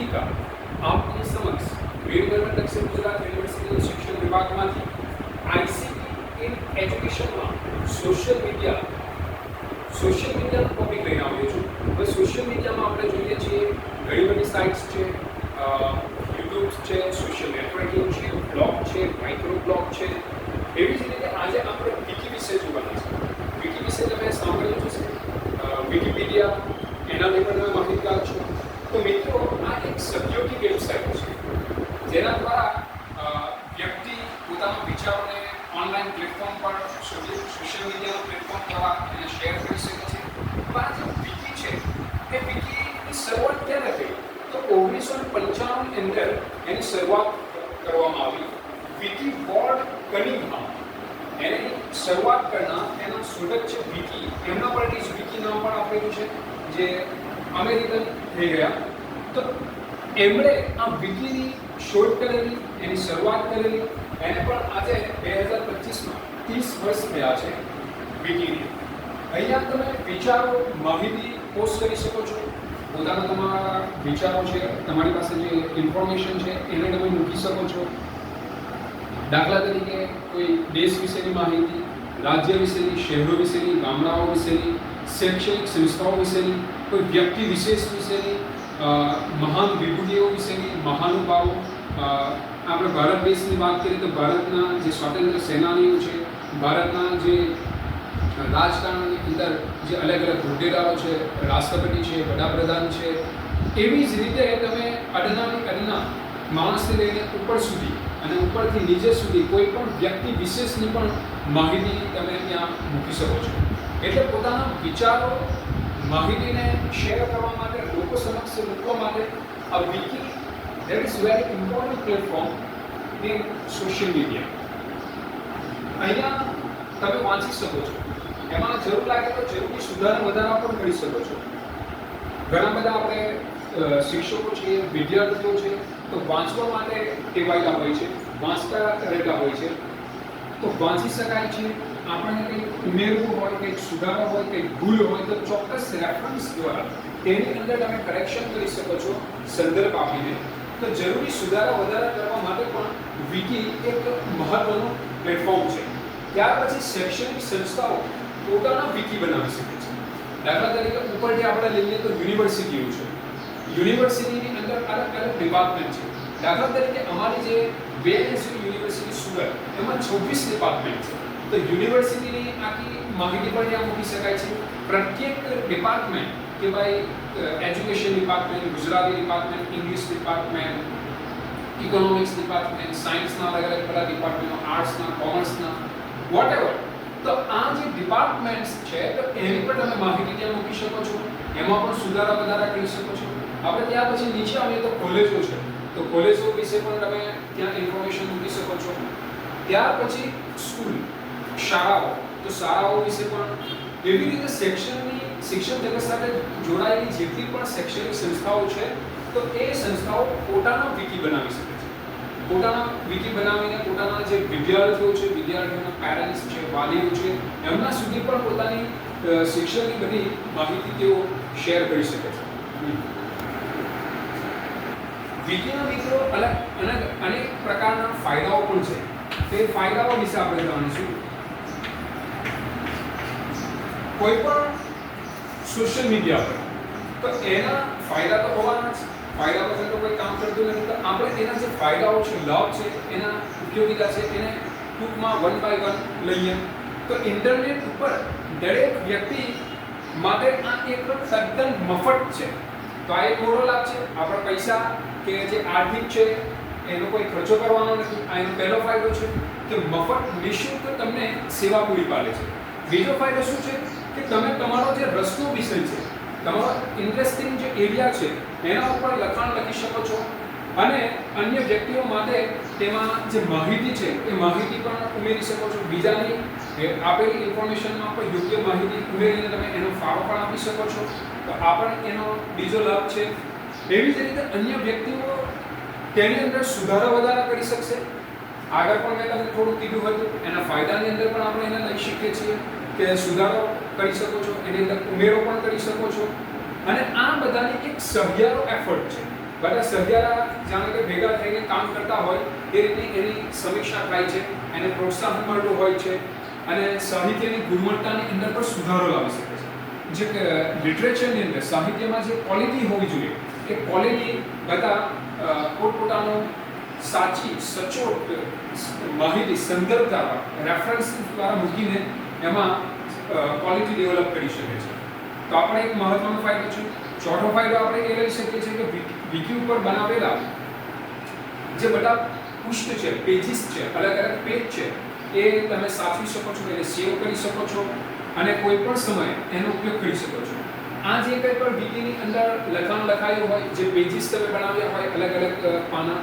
પુસ્તિકા આપની સમક્ષ વીરગર્વ દક્ષિણ ગુજરાત યુનિવર્સિટી શિક્ષણ વિભાગમાંથી આઈસીટી ઇન એજ્યુકેશનમાં સોશિયલ મીડિયાનો ટોપિક લઈને આવ્યો છું. હવે સોશિયલ મીડિયામાં આપણે જોઈએ છીએ ઘણી બધી સાઇટ્સ છે, યુટ્યુબ છે, સોશિયલ નેટવર્કિંગ છે, બ્લોગ છે, માઇક્રો બ્લોગ છે. એવી જ રીતે આજે આપણે વિકી વિશે જોવાના છે. વિકી વિશે તમે સાંભળ્યું હશે, વિકીપીડિયા, એના પર તમે માહિતગાર છો. તો મિત્રો, આ એક સહયોગી વેબસાઇટ છે જેના દ્વારા વ્યક્તિ પોતાના વિચારોને ઓનલાઈન પ્લેટફોર્મ પર સોશિયલ મીડિયાના પ્લેટફોર્મ દ્વારા એને શેર કરી શકે છે. પણ આ જે વિકી છે એ વિકીની શરૂઆત ક્યારે થઈ? તો 1995ની અંદર એની શરૂઆત કરવામાં આવી. વિકી વોર્ડ કનિંઘહામ એની શરૂઆત કરનાર એના શોધક છે વિકી. એમના પર વિકી નામ પણ આપેલું છે, જે અમેરિકન થઈ ગયા. તો એમણે આ વિકીની શોધ કરેલી, એની શરૂઆત કરેલી. એને પણ આજે 2025માં 30 વર્ષ થયા છે વિકીની. અહીંયા તમે વિચારો, માહિતી પોસ્ટ કરી શકો છો. પોતાના તમારા વિચારો છે, તમારી પાસે જે ઇન્ફોર્મેશન છે એને તમે મૂકી શકો છો. દાખલા તરીકે કોઈ દેશ વિશેની માહિતી, રાજ્ય વિશેની, શહેરો વિશેની, ગામડાઓ વિશેની, શૈક્ષણિક સંસ્થાઓ વિશેની, કોઈ વ્યક્તિ વિશેષ વિશેની, મહાન વિભૂતિઓ વિશેની, મહાનુભાવો. આપણે ભારત દેશની વાત કરીએ તો ભારતના જે સ્વાતંત્ર્ય સેનાનીઓ છે, ભારતના જે રાજકારણની અંદર જે અલગ અલગ હોદ્દેદારો છે, રાષ્ટ્રપતિ છે, વડાપ્રધાન છે, એવી જ રીતે તમે અડનાની અડના માણસથી લઈને ઉપર સુધી અને ઉપરથી નીચે સુધી કોઈ પણ વ્યક્તિ વિશેષની પણ માહિતી તમે ત્યાં મૂકી શકો છો. એટલે પોતાના વિચારો, માહિતીને શેર કરવા માટે, લોકો સમક્ષ મૂકવા માટે આ Vicky that is very important platform in social media. અહીંયા તમે વાંચી શકો છો. એમાં જરૂર લાગે તો જરૂરી સુધારા વધારા પણ કરી શકો છો. ઘણા બધા આપણે શિક્ષકો છીએ, વિદ્યાર્થીઓ છે, તો વાંચવા માટે ટેવાયેલા હોય છે, વાંચતા રહેતા હોય છે. તો વાંચી શકાય છે. આપણને કંઈક ઉમેરવું હોય, કંઈક સુધારો હોય, કંઈક ભૂલ હોય તો ચોક્કસ રેફરન્સ દ્વારા તેની અંદર તમે કરેક્શન કરી શકો છો, સંદર્ભ આપીને. તો જરૂરી સુધારા વધારા કરવા માટે પણ વિકી એક મહત્વનું પ્લેટફોર્મ છે. ત્યાર પછી શૈક્ષણિક સંસ્થાઓ પોતાના વિકી બનાવી શકે છે. દાખલા તરીકે ઉપરથી આપણે લઈએ તો યુનિવર્સિટીઓ છે. યુનિવર્સિટીની અંદર અલગ અલગ ડિપાર્ટમેન્ટ છે. દાખલા તરીકે અમારી જે BNSU યુનિવર્સિટી સુરત, એમાં 26 ડિપાર્ટમેન્ટ છે. તો યુનિવર્સિટીની આખી માહિતી પણ ત્યાં મૂકી શકાય છે. પ્રત્યેક ડિપાર્ટમેન્ટ કે ભાઈ education department, Gujarati department, English department, economics department, સાયન્સના અલગ અલગ બધા ડિપાર્ટમેન્ટો, આર્ટ્સના, કોમર્સના, વોટેવર. તો આ જે ડિપાર્ટમેન્ટ્સ છે તો એની પર તમે માહિતી ત્યાં મૂકી શકો છો. એમાં પણ સુધારા વધારા કરી શકો છો. આપણે ત્યાર પછી નીચે આવીએ તો કોલેજો છે. તો કોલેજો વિશે પણ તમે ત્યાં ઇન્ફોર્મેશન મૂકી શકો છો. ત્યાર પછી સ્કૂલ, શાળાઓ. તો શાળાઓ વિશે પણ એવી રીતે શિક્ષણ જગત સાથે જોડાયેલી જેટલી પણ શૈક્ષણિક સંસ્થાઓ છે તો એ સંસ્થાઓ પોતાના વિકી બનાવી શકે છે. પોતાના વિકી બનાવીને પોતાના જે વિદ્યાર્થીઓ છે, વિદ્યાર્થીઓના પેરેન્ટ્સ છે, વાલીઓ છે, એમના સુધી પણ પોતાની શિક્ષણની બધી માહિતી તેઓ શેર કરી શકે છે. વિકીના મિત્રો અનેક પ્રકારના ફાયદાઓ પણ છે. તે ફાયદાઓ વિશે આપણે જાણીશું. કોઈ પણ સોશિયલ મીડિયા પર તો એના ફાયદા તો હોવાના જ. ફાયદા વગર તો કોઈ કામ કરતું નથી. તો આપણે એના જે ફાયદાઓ છે, લાભ છે, એના ઉપયોગિતા છે, એને ટૂંકમાં 1 by 1 લઈએ. તો ઇન્ટરનેટ ઉપર દરેક વ્યક્તિ માટે આ એક તદ્દન મફત છે. તો આ એક મોટો લાભ છે. આપણા પૈસા કે જે આર્થિક છે એનો કોઈ ખર્ચો કરવાનો નથી. આ એનો પહેલો ફાયદો છે કે મફત નિઃશુલ્ક તમને સેવા પૂરી પાડે છે. બીજો ફાયદો શું છે કે તમે તમારો જે રસનો વિષય છે, તમારો ઇન્ટરેસ્ટિંગ જે એરિયા છે એના ઉપર લખાણ લખી શકો છો અને અન્ય વ્યક્તિઓ માટે તેમાં જે માહિતી છે એ માહિતી પણ ઉમેરી શકો છો. બીજાની આપેલી ઇન્ફોર્મેશનમાં પણ યોગ્ય માહિતી ઉમેરીને તમે એનો ફાળો પણ આપી શકો છો. તો આ પણ એનો બીજો લાભ છે. એવી જ રીતે અન્ય વ્યક્તિઓ તેની અંદર સુધારા વધારા કરી શકશે. આગળ પણ મેં તમને થોડું કીધું હતું, એના ફાયદાની અંદર પણ આપણે એને લઈ શકીએ છીએ કે સુધારો કરી શકો છો, એની અંદર ઉમેરો પણ કરી શકો છો. અને આ બધાની એક સહિયારો એફર્ટ છે. બધા સહિયારા જાણે કે ભેગા થઈને કામ કરતા હોય એ રીતની એની સમીક્ષા થાય છે, એને પ્રોત્સાહન મળતું હોય છે અને સાહિત્યની ગુણવત્તાની અંદર પણ સુધારો લાવી શકે છે. જે લિટરેચરની અંદર સાહિત્યમાં જે ક્વોલિટી હોવી જોઈએ એ ક્વોલિટી બધા પોતપોતાનો સાચી સચોટ માહિતી સંદર્ભ દ્વારા રેફરન્સ દ્વારા મૂકીને એમાં ક્વોલિટી ડેવલપ કરી શકે છે. તો આપણે એક મહત્વનો ફાયદો છે. ચોથો ફાયદો આપણે એ લઈ શકીએ છીએ કે વિકી ઉપર બનાવેલા જે બધા પૃષ્ઠ છે, પેજીસ છે, અલગ અલગ પેજ છે એ તમે સાચવી શકો છો, એને સેવ કરી શકો છો અને કોઈ પણ સમયે એનો ઉપયોગ કરી શકો છો. આ જે કંઈ પણ વિકીની અંદર લખાણ લખાયું હોય, જે પેજીસ તમે બનાવ્યા હોય અલગ અલગ પાના,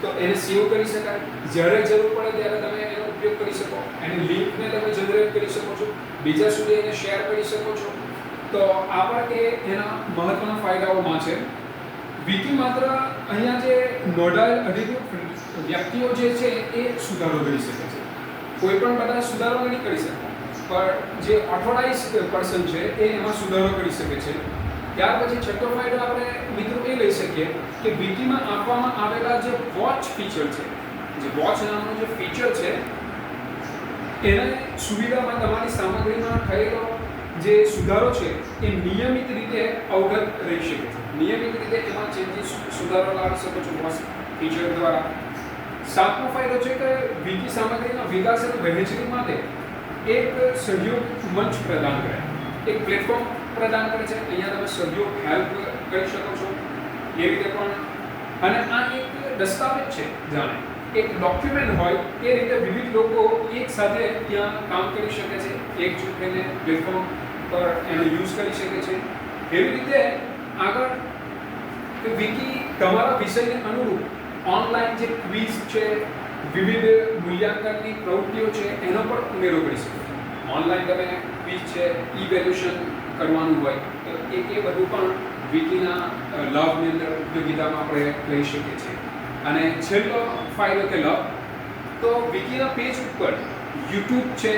તો એને સેવ કરી શકાય. જ્યારે જરૂર પડે ત્યારે તમે એનો ઉપયોગ કરી શકો, એની લિંકને તમે જનરેટ કરી શકો છો, બીજા સુધી એને શેર કરી શકો છો. તો આ પણ એ એના મહત્વના ફાયદાઓમાં છે. વિકી માત્ર અહીંયા જે નોંધાયેલ અધિકૃત વ્યક્તિઓ જે છે એ સુધારો કરી શકે છે. કોઈ પણ બધા સુધારો નહીં કરી શકતા, પણ જે ઓથોરાઇઝ્ડ પર્સન છે એ એમાં સુધારો કરી શકે છે. ત્યાર પછી છઠ્ઠો ફાયદો આપણે મિત્રો એ લઈ શકીએ કે વિકીમાં આપવામાં આવેલા જે વોચ ફીચર છે, જે વોચ નામનું જે ફીચર છે એને સુવિધામાં તમારી સામગ્રીમાં થયેલો જે સુધારો છે એ નિયમિત રીતે અવગત રહી શકે છે. નિયમિત રીતે એમાં ચેન્જીસ સુધારો લાવી શકો છો વોચ ફીચર દ્વારા. સાતમો ફાયદો છે કે વિકી સામગ્રીના વિકાસ અને વહેંચણી માટે એક સહયોગ મંચ પ્રદાન કરે, એક પ્લેટફોર્મ પ્રદાન કરે છે. અહીંયા તમે સહયોગ હેલ્પ કરી શકો છો એ રીતે પણ. અને આ એક દસ્તાવેજ છે, જાણે એક ડોક્યુમેન્ટ હોય એ રીતે વિવિધ લોકો એક સાથે ત્યાં કામ કરી શકે છે, એકજૂટ થઈને પ્લેટફોર્મ પર એનો યુઝ કરી શકે છે. એવી રીતે આગળ વિકી તમારા વિષયને અનુરૂપ ઓનલાઈન જે ક્વિઝ છે, વિવિધ મૂલ્યાંકનની પ્રવૃત્તિઓ છે એનો પણ ઉમેરો કરી શકો છો. ઓનલાઈન તમે ક્વિઝ છે, ઇવેલ્યુએશન કરવાનું હોય તો એ બધું પણ વિકીના લાભની અંદર ઉપયોગિતામાં આપણે લઈ શકીએ છીએ. અને છેલ્લો ફાયદો કે લાભ તો વિકીના પેજ ઉપર યુટ્યુબ છે,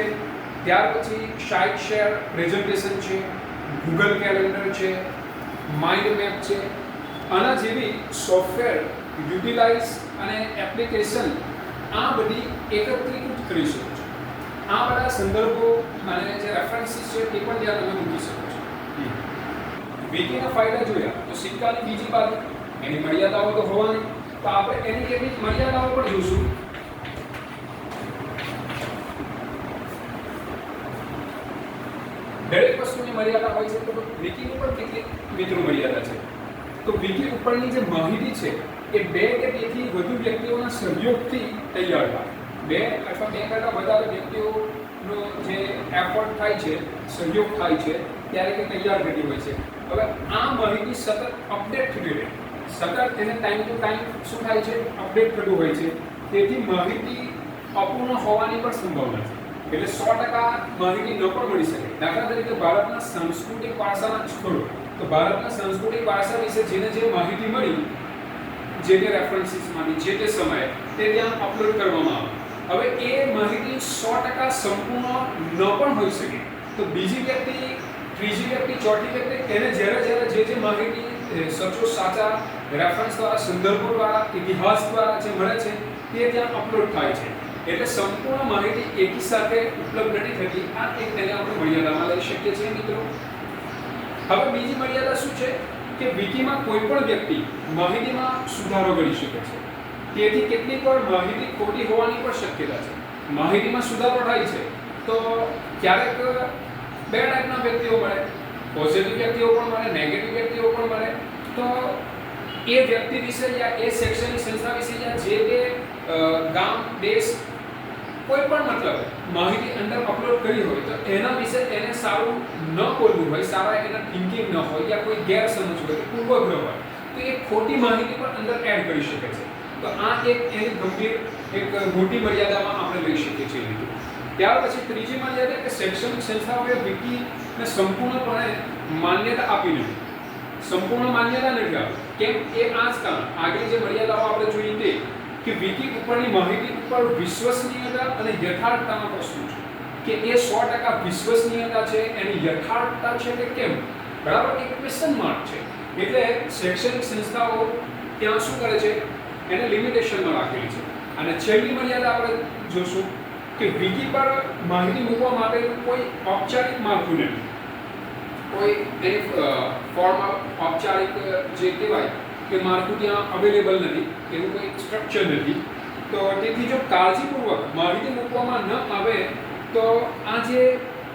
ત્યાર પછી સાઇટ શેર પ્રેઝન્ટેશન છે, ગૂગલ કેલેન્ડર છે, માઇન્ડ મેપ છે, આના જેવી સોફ્ટવેર યુટિલાઇઝ અને એપ્લિકેશન આ બધી એકત્રીકૃત કરી શકો છો. આ બધા સંદર્ભો અને જે રેફરન્સીસ છે તે પણ ત્યાં તમે મૂકી શકો છો. વિકીના ફાયદા જોયા તો સિક્કાની બીજી બાજુ એની મર્યાદાઓ તો હોવાની, તો આપણે એની કેટલીક મર્યાદાઓ પણ જોઈશું. દરેક વસ્તુની મર્યાદા હોય છે, તો વિકીની પણ કેટલીક મિત્રો મર્યાદા છે. તો વિકી ઉપરની જે માહિતી છે એ 2 કે તેથી વધુ વ્યક્તિઓના સહયોગથી તૈયાર થાય. 2 અથવા 2 કરતાં વધારે વ્યક્તિઓનો જે એફર્ટ થાય છે, સહયોગ થાય છે ત્યારે તે તૈયાર થતી હોય છે. હવે આ માહિતી સતત અપડેટ થતી રહે, સતત એને ટાઈમ ટુ ટાઈમ શું થાય છે, અપડેટ થતું હોય છે. તેથી માહિતી અપૂર્ણ હોવાની પણ સંભાવના છે. એટલે 100% માહિતી ન પણ મળી શકે. દાખલા તરીકે ભારતના સાંસ્કૃતિક વારસાના સ્થળો, તો ભારતના સાંસ્કૃતિક વારસા વિશે જેને જે માહિતી મળી, જે તે રેફરન્સીસમાંથી જે તે સમયે તે ત્યાં અપલોડ કરવામાં આવે. હવે એ માહિતી 100% સંપૂર્ણ ન પણ હોઈ શકે. તો બીજી વ્યક્તિ, ત્રીજી વ્યક્તિ, ચોથી વ્યક્તિ એને જ્યારે જે માહિતી સચોટ સાચા રેફરન્સ દ્વારા, સંદર્ભો દ્વારા, ઇતિહાસ દ્વારા જે મળે છે તે ત્યાં અપલોડ થાય છે. એટલે સંપૂર્ણ માહિતી એકી સાથે ઉપલબ્ધ નથી થતી. આ એક તેને આપણે મર્યાદામાં લઈ શકીએ છીએ મિત્રો. હવે બીજી મર્યાદા શું છે કે વિકીમાં કોઈ પણ વ્યક્તિ માહિતીમાં સુધારો કરી શકે છે. તેથી કેટલીક વાર માહિતી ખોટી હોવાની પણ શક્યતા છે. માહિતીમાં સુધારો થાય છે તો ક્યારેક 2 ટાઈપના વ્યક્તિઓ મળે, પોઝિટિવ વ્યક્તિઓ પણ મળે, નેગેટિવ વ્યક્તિઓ પણ મળે. તો એ વ્યક્તિ વિશે યા એ શૈક્ષણિક સંસ્થા વિશે યા જે તે ગામ, દેશ, કોઈ પણ મતલબ માહિતી અંદર અપલોડ કરી હોય તો એના વિશે એને સારું ન બોલવું હોય, સારા એના થિંકિંગ ન હોય યા કોઈ ગેરસમજ હોય, પૂર્વગ્રહ હોય, તો એ ખોટી માહિતી પણ અંદર એડ કરી શકે છે. તો આ એક એની ગંભીર એક મોટી મર્યાદામાં આપણે લઈ શકીએ છીએ. ત્યાર પછી ત્રીજી મર્યાદા કે શૈક્ષણિક સંસ્થાઓએ વિકીને સંપૂર્ણપણે માન્યતા આપી નથી. સંપૂર્ણ માન્યતા નથી આપી. કેમ? એ આ જ કારણ, આગળ જે મર્યાદાઓ આપણે જોઈ તે કે વિકી ઉપરની માહિતી ઉપર વિશ્વસનીયતા અને યથાર્થતાનો પ્રશ્ન છે કે એ 100% વિશ્વસનીયતા છે, એની યથાર્થતા છે કે કેમ, બરાબર, એક ક્વેશ્ચન માર્ક છે. એટલે શૈક્ષણિક સંસ્થાઓ ત્યાં શું કરે છે, એને લિમિટેશનમાં રાખેલી છે. અને છેલ્લી મર્યાદા આપણે જોશું કે વિકી પર માહિતી મૂકવા માટેનું કોઈ ઔપચારિક માળખું નથી, કોઈ એની ફોર્મ ઔપચારિક જે કહેવાય કે માળખું ત્યાં અવેલેબલ નથી, એવું કોઈ સ્ટ્રક્ચર નથી. તો તેથી જો કાળજીપૂર્વક માહિતી મૂકવામાં ન આવે તો આ જે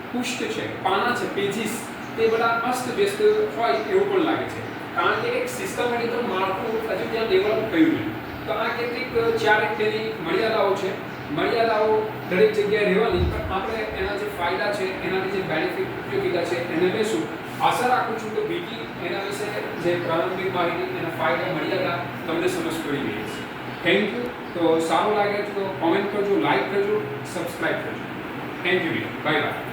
પૃષ્ઠ છે, પાના છે, પેજીસ, તે બધા અસ્તવ્યસ્ત હોય એવું પણ લાગે છે, કારણ કે એક સિસ્ટમેટિક માળખું હજુ ત્યાં ડેવલપ થયું નથી. તો આ કેટલીક ચારેક તેની મર્યાદાઓ છે. મર્યાદાઓ દરેક જગ્યાએ રહેવાની, પણ આપણે એના જે ફાયદા છે, એનાની જે બેનિફિટ ઉપયોગિતા છે એને લેશું. આશા રાખું છું કે વિકી એના વિશે જે પ્રારંભિક માહિતી, એના ફાયદા, મર્યાદા તમને સમજ પડી ગઈ છે. Thank you. તો સારું લાગે તો કોમેન્ટ કરજો, લાઈક કરજો, સબસ્ક્રાઈબ કરજો. Thank you. Bye bye.